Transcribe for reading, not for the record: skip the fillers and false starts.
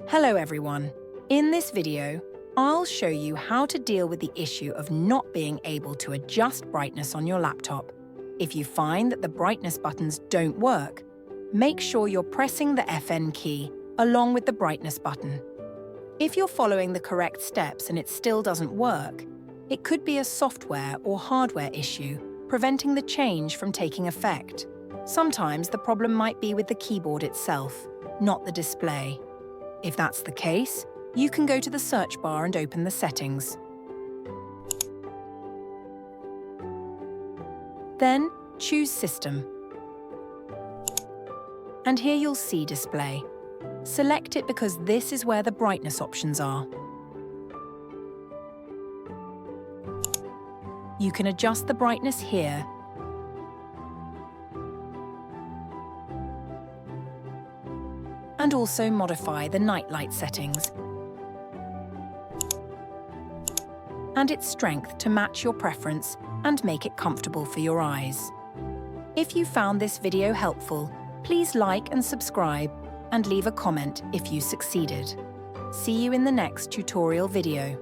Hello everyone. In this video, I'll show you how to deal with the issue of not being able to adjust brightness on your laptop. If you find that the brightness buttons don't work, make sure you're pressing the FN key along with the brightness button. If you're following the correct steps and it still doesn't work, it could be a software or hardware issue preventing the change from taking effect. Sometimes the problem might be with the keyboard itself, not the display. If that's the case, you can go to the search bar and open the settings. Then choose System. And here you'll see Display. Select it because this is where the brightness options are. You can adjust the brightness here and also modify the night light settings and its strength to match your preference and make it comfortable for your eyes. If you found this video helpful, please like and subscribe and leave a comment if you succeeded. See you in the next tutorial video.